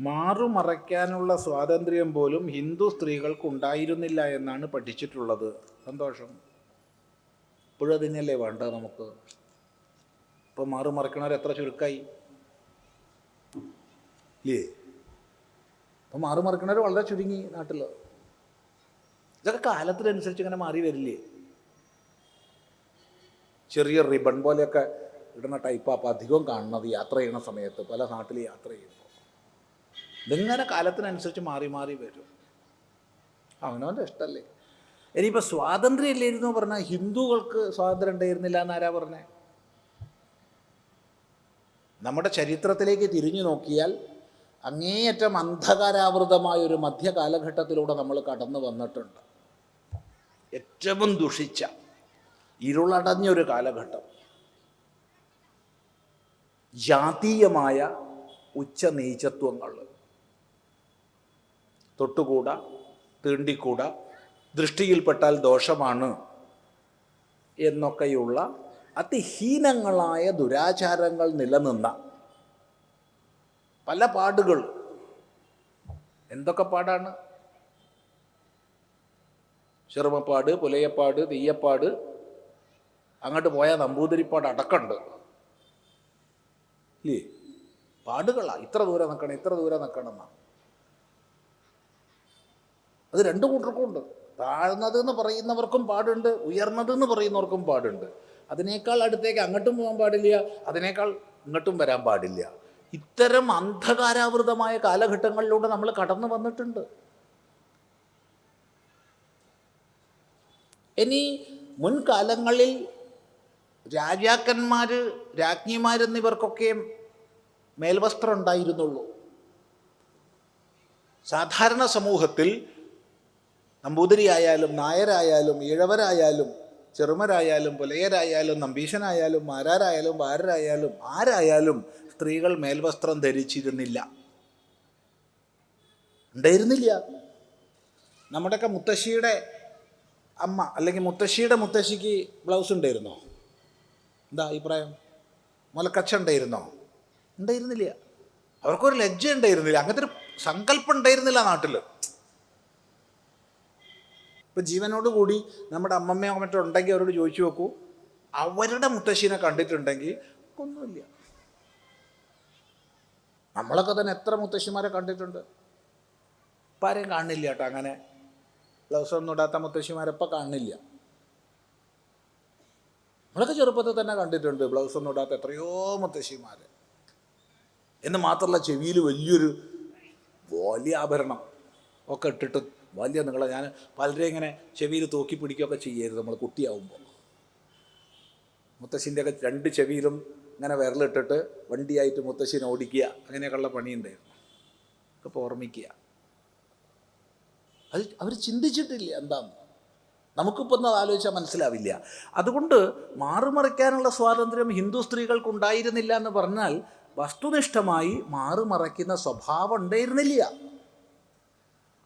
മാറുമറയ്ക്കാനുള്ള സ്വാതന്ത്ര്യം പോലും ഹിന്ദു സ്ത്രീകൾക്ക് ഉണ്ടായിരുന്നില്ല എന്നാണ് പഠിച്ചിട്ടുള്ളത്. സന്തോഷം. ഇപ്പോഴും അതിനല്ലേ വേണ്ടത് നമുക്ക്. ഇപ്പം മാറുമറയ്ക്കണവർ എത്ര ചുരുക്കായി ഇല്ലേ? അപ്പം മാറുമറയ്ക്കണവർ വളരെ ചുരുങ്ങി നാട്ടിൽ. ഇതൊക്കെ കാലത്തിനനുസരിച്ച് ഇങ്ങനെ മാറി വരില്ലേ? ചെറിയ റിബൺ പോലെയൊക്കെ ഇടുന്ന ടൈപ്പ് അപ്പം അധികം കാണുന്നത് യാത്ര ചെയ്യുന്ന സമയത്ത്, പല നാട്ടിൽ യാത്ര ചെയ്യുമ്പോൾ. ഇതിങ്ങനെ കാലത്തിനനുസരിച്ച് മാറി മാറി വരും. അവനവൻ്റെ ഇഷ്ടമല്ലേ. ഇനിയിപ്പോൾ സ്വാതന്ത്ര്യം ഇല്ലായിരുന്നു പറഞ്ഞാൽ ഹിന്ദുക്കൾക്ക് സ്വാതന്ത്ര്യം ഉണ്ടായിരുന്നില്ല എന്നാരാ പറഞ്ഞേ? നമ്മുടെ ചരിത്രത്തിലേക്ക് തിരിഞ്ഞു നോക്കിയാൽ അങ്ങേയറ്റം അന്ധകാരാവൃതമായൊരു മധ്യകാലഘട്ടത്തിലൂടെ നമ്മൾ കടന്നു വന്നിട്ടുണ്ട്. ഏറ്റവും ദുഷിച്ച ഇരുളടഞ്ഞൊരു കാലഘട്ടം. ജാതീയമായ ഉച്ചനീചത്വങ്ങൾ, തൊട്ടുകൂടാ, തീണ്ടിക്കൂടാ, ദൃഷ്ടിയിൽപ്പെട്ടാൽ ദോഷമാണ് എന്നൊക്കെയുള്ള അതിഹീനങ്ങളായ ദുരാചാരങ്ങൾ നിലനിന്ന പല പാടുകൾ. എന്തൊക്കെ പാടാണ്? ചെറുമപ്പാട്, പുലയപ്പാട്, തീയപ്പാട്, അങ്ങോട്ട് പോയാൽ നമ്പൂതിരിപ്പാട് അടക്കമുണ്ട് ഇല്ലേ? പാടുകളാണ്. ഇത്ര ദൂരം നിൽക്കണം, ഇത്ര ദൂരം നിൽക്കണം എന്നാണ്. അത് രണ്ടു കൂട്ടർക്കും ഉണ്ട്. താഴ്ന്നതെന്ന് പറയുന്നവർക്കും പാടുണ്ട്, ഉയർന്നതെന്ന് പറയുന്നവർക്കും പാടുണ്ട്. അതിനേക്കാൾ അടുത്തേക്ക് അങ്ങോട്ടും പോകാൻ പാടില്ല, അതിനേക്കാൾ ഇങ്ങോട്ടും വരാൻ പാടില്ല. ഇത്തരം അന്ധകാരാവൃതമായ കാലഘട്ടങ്ങളിലൂടെ നമ്മൾ കടന്നു വന്നിട്ടുണ്ട്. ഇനി മുൻകാലങ്ങളിൽ രാജാക്കന്മാർ, രാജ്ഞിമാരെന്നിവർക്കൊക്കെ മേൽവസ്ത്രം ഉണ്ടായിരുന്നുള്ളൂ. സാധാരണ സമൂഹത്തിൽ നമ്പൂതിരിയായാലും നായരായാലും ഈഴവരായാലും ചെറുമരായാലും പുലയരായാലും നമ്പീശനായാലും മാരാരായാലും വാരരായാലും ആരായാലും സ്ത്രീകൾ മേൽവസ്ത്രം ധരിച്ചിരുന്നില്ല, ഉണ്ടായിരുന്നില്ല. നമ്മുടെയൊക്കെ മുത്തശ്ശിയുടെ അമ്മ അല്ലെങ്കിൽ മുത്തശ്ശിയുടെ മുത്തശ്ശിക്ക് ബ്ലൗസ് ഉണ്ടായിരുന്നോ? എന്താ അഭിപ്രായം? മുലക്കച്ച ഉണ്ടായിരുന്നോ? ഉണ്ടായിരുന്നില്ല. അവർക്കൊരു ലജ്ജ ഉണ്ടായിരുന്നില്ല, അങ്ങനത്തെ ഒരു സങ്കല്പം ഉണ്ടായിരുന്നില്ല നാട്ടിൽ. ഇപ്പം ജീവനോട് കൂടി നമ്മുടെ അമ്മമ്മയോ മറ്റോ ഉണ്ടെങ്കിൽ അവരോട് ചോദിച്ചു നോക്കൂ, അവരുടെ മുത്തശ്ശീനെ കണ്ടിട്ടുണ്ടെങ്കിൽ ഒന്നുമില്ല. നമ്മളൊക്കെ തന്നെ എത്ര മുത്തശ്ശിമാരെ കണ്ടിട്ടുണ്ട്. ഇപ്പം ആരെയും കാണില്ല കേട്ടോ. അങ്ങനെ ബ്ലൗസ് ഒന്നും ഇടാത്ത മുത്തശ്ശിമാരെപ്പോൾ കാണില്ല. നമ്മളൊക്കെ ചെറുപ്പത്തിൽ തന്നെ കണ്ടിട്ടുണ്ട് ബ്ലൗസ് ഒന്നും ഇടാത്ത എത്രയോ മുത്തശ്ശിമാർ. എന്ന് മാത്രമല്ല, ചെവിയിൽ വലിയൊരു വലിയ ആഭരണം ഒക്കെ ഇട്ടിട്ട് വലിയ നിങ്ങളെ, ഞാൻ പലരെയും ഇങ്ങനെ ചെവിയിൽ തൂക്കി പിടിക്കുകയൊക്കെ ചെയ്യരുത് നമ്മൾ കുട്ടിയാവുമ്പോൾ. മുത്തശ്ശിൻ്റെയൊക്കെ രണ്ട് ചെവിയിലും ഇങ്ങനെ വിരലിട്ടിട്ട് വണ്ടിയായിട്ട് മുത്തശ്ശിനെ ഓടിക്കുക, അങ്ങനെയൊക്കെയുള്ള പണിയുണ്ടായിരുന്നു. ഒക്കെ ഓർമ്മിക്കുക. അത് അവർ ചിന്തിച്ചിട്ടില്ല എന്താന്ന്. നമുക്കിപ്പോൾ ഒന്ന് ആലോചിച്ചാൽ മനസ്സിലാവില്ല. അതുകൊണ്ട് മാറുമറയ്ക്കാനുള്ള സ്വാതന്ത്ര്യം ഹിന്ദു സ്ത്രീകൾക്ക് ഉണ്ടായിരുന്നില്ല എന്ന് പറഞ്ഞാൽ വസ്തുനിഷ്ഠമായി മാറുമറയ്ക്കുന്ന സ്വഭാവം ഉണ്ടായിരുന്നില്ല.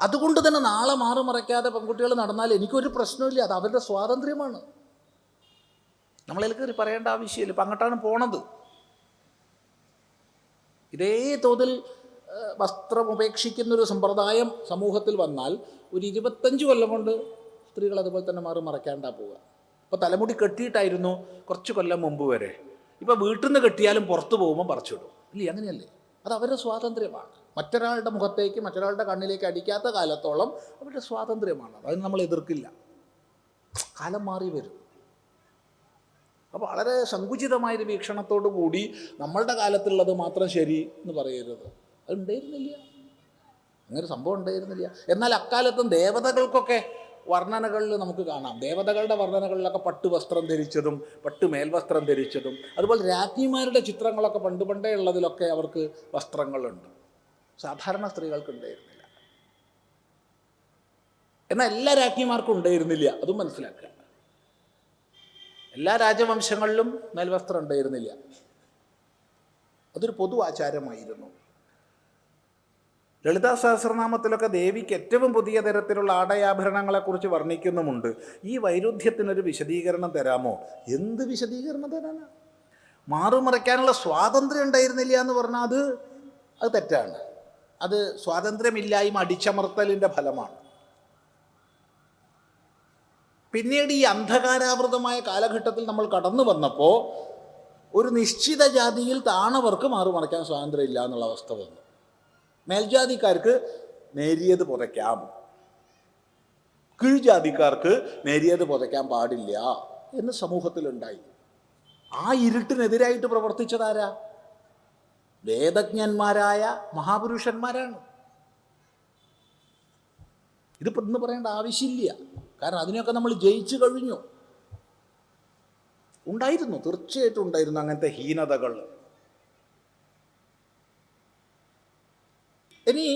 അതുകൊണ്ട് തന്നെ നാളെ മാറുമറയ്ക്കാതെ പെൺകുട്ടികൾ നടന്നാൽ എനിക്കൊരു പ്രശ്നമില്ല, അത് അവരുടെ സ്വാതന്ത്ര്യമാണ്. നമ്മളതിൽ കയറി പറയേണ്ട ആവശ്യമില്ല. ഇപ്പം അങ്ങോട്ടാണ് പോണത്. ഇതേ തോതിൽ വസ്ത്രം ഉപേക്ഷിക്കുന്നൊരു സമ്പ്രദായം സമൂഹത്തിൽ വന്നാൽ ഒരു 25 കൊല്ലം കൊണ്ട് സ്ത്രീകൾ അതുപോലെ തന്നെ മാറുമറയ്ക്കാണ്ടാ പോവുക. ഇപ്പോൾ തലമുടി കെട്ടിയിട്ടായിരുന്നു കുറച്ച് കൊല്ലം മുമ്പ് വരെ. ഇപ്പോൾ വീട്ടിൽ നിന്ന് കെട്ടിയാലും പുറത്ത് പോകുമ്പോൾ പറിച്ചിടും ഇല്ലേ? അങ്ങനെയല്ലേ? അത് അവരുടെ സ്വാതന്ത്ര്യമാണ്. മറ്റൊരാളുടെ മുഖത്തേക്ക്, മറ്റൊരാളുടെ കണ്ണിലേക്ക് അടിക്കാത്ത കാലത്തോളം അവരുടെ സ്വാതന്ത്ര്യമാണ്. അതിന് നമ്മൾ എതിർക്കില്ല. കാലം മാറി വരും. അപ്പോൾ വളരെ സങ്കുചിതമായൊരു വീക്ഷണത്തോടു കൂടി നമ്മളുടെ കാലത്തുള്ളത് മാത്രം ശരി എന്ന് പറയരുത്. അത് ഉണ്ടായിരുന്നില്ല, അങ്ങനെ സംഭവം ഉണ്ടായിരുന്നില്ല. എന്നാൽ അക്കാലത്തും ദേവതകൾക്കൊക്കെ വർണ്ണനകളിൽ നമുക്ക് കാണാം. ദേവതകളുടെ വർണ്ണനകളിലൊക്കെ പട്ട് വസ്ത്രം ധരിച്ചതും പട്ട് മേൽവസ്ത്രം ധരിച്ചതും, അതുപോലെ രാജ്ഞിമാരുടെ ചിത്രങ്ങളൊക്കെ പണ്ടേ ഉള്ളതിലൊക്കെ അവർക്ക് വസ്ത്രങ്ങളുണ്ട്. സാധാരണ സ്ത്രീകൾക്ക് ഉണ്ടായിരുന്നില്ല. എന്നാൽ എല്ലാ രാജ്ഞിമാർക്കും ഉണ്ടായിരുന്നില്ല, അതും മനസ്സിലാക്കുക. എല്ലാ രാജവംശങ്ങളിലും മേൽവസ്ത്രം ഉണ്ടായിരുന്നില്ല. അതൊരു പൊതു ആചാരമായിരുന്നു. ലളിതാ സഹസ്രനാമത്തിലൊക്കെ ദേവിക്ക് ഏറ്റവും പുതിയ തരത്തിലുള്ള ആടയാഭരണങ്ങളെക്കുറിച്ച് വർണ്ണിക്കുന്നുമുണ്ട്. ഈ വൈരുദ്ധ്യത്തിനൊരു വിശദീകരണം തരാമോ? എന്ത് വിശദീകരണം തരാനാ? മാറുമറയ്ക്കാനുള്ള സ്വാതന്ത്ര്യം ഉണ്ടായിരുന്നില്ല എന്ന് പറഞ്ഞാൽ അത് തെറ്റാണ്. അത് സ്വാതന്ത്ര്യമില്ലായ്മ അടിച്ചമർത്തലിൻ്റെ ഫലമാണ്. പിന്നീട് ഈ അന്ധകാരാവൃതമായ കാലഘട്ടത്തിൽ നമ്മൾ കടന്നു വന്നപ്പോൾ ഒരു നിശ്ചിത ജാതിയിൽ താണവർക്ക് മാറുമറയ്ക്കാൻ സ്വാതന്ത്ര്യമില്ല എന്നുള്ള അവസ്ഥ വന്നു. മേൽജാതിക്കാർക്ക് നേരിയത് പുതയ്ക്കാം, കീഴ്ജാതിക്കാർക്ക് നേരിയത് പുതയ്ക്കാൻ പാടില്ല എന്ന് സമൂഹത്തിലുണ്ടായി. ആ ഇരുട്ടിനെതിരായിട്ട് പ്രവർത്തിച്ചതാരാ? വേദജ്ഞന്മാരായ മഹാപുരുഷന്മാരാണ്. ഇതിപ്പോൾ ഇന്ന് പറയേണ്ട ആവശ്യമില്ല, കാരണം അതിനെയൊക്കെ നമ്മൾ ജയിച്ചു കഴിഞ്ഞു. ഉണ്ടായിരുന്നു, തീർച്ചയായിട്ടും ഉണ്ടായിരുന്നു അങ്ങനത്തെ ഹീനതകൾ. ഇനി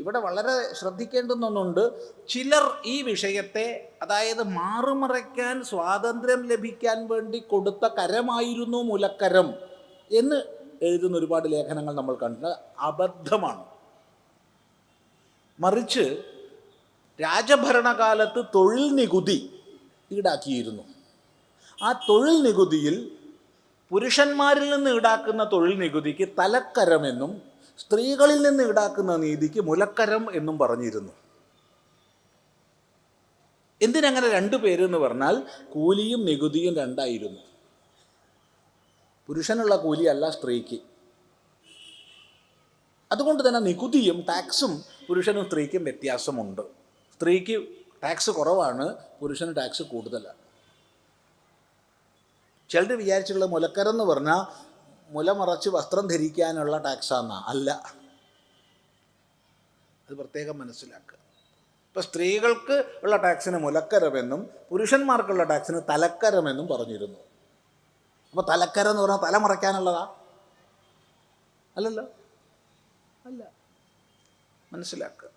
ഇവിടെ വളരെ ശ്രദ്ധിക്കേണ്ടുന്ന ഒന്നുണ്ട്. ചിലർ ഈ വിഷയത്തെ, അതായത് മാറുമറയ്ക്കാൻ സ്വാതന്ത്ര്യം ലഭിക്കാൻ വേണ്ടി കൊടുത്ത കരമായിരുന്നു മുലക്കരം എന്ന് എഴുതുന്ന ഒരുപാട് ലേഖനങ്ങൾ നമ്മൾ കണ്ടത് അബദ്ധമാണ്. മറിച്ച് രാജഭരണകാലത്ത് തൊഴിൽ നികുതി ഈടാക്കിയിരുന്നു. ആ തൊഴിൽ നികുതിയിൽ പുരുഷന്മാരിൽ നിന്ന് ഈടാക്കുന്ന തൊഴിൽ നികുതിക്ക് തലക്കരമെന്നും സ്ത്രീകളിൽ നിന്ന് ഈടാക്കുന്ന നീതിക്ക് മുലക്കരം എന്നും പറഞ്ഞിരുന്നു. എന്തിനങ്ങനെ രണ്ടു പേരെന്ന് പറഞ്ഞാൽ കൂലിയും നികുതിയും രണ്ടായിരുന്നു. പുരുഷനുള്ള കൂലിയല്ല സ്ത്രീക്ക്. അതുകൊണ്ട് തന്നെ നികുതിയും ടാക്സും പുരുഷനും സ്ത്രീക്കും വ്യത്യാസമുണ്ട്. സ്ത്രീക്ക് ടാക്സ് കുറവാണ്, പുരുഷന് ടാക്സ് കൂടുതലാണ്. ചിലർ വിചാരിച്ചുള്ള മുലക്കരം എന്ന് പറഞ്ഞാൽ മുല മറച്ച് വസ്ത്രം ധരിക്കാനുള്ള ടാക്സാന്നാ. അല്ല, അത് പ്രത്യേകം മനസ്സിലാക്കുക. ഇപ്പം സ്ത്രീകൾക്ക് ഉള്ള ടാക്സിന് മുലക്കരമെന്നും പുരുഷന്മാർക്കുള്ള ടാക്സിന് തലക്കരമെന്നും പറഞ്ഞിരുന്നു. അപ്പോൾ തലക്കരം എന്ന് പറഞ്ഞാൽ തല മറയ്ക്കാനുള്ളതാ? അല്ലല്ലോ, അല്ല, മനസ്സിലാക്കുക.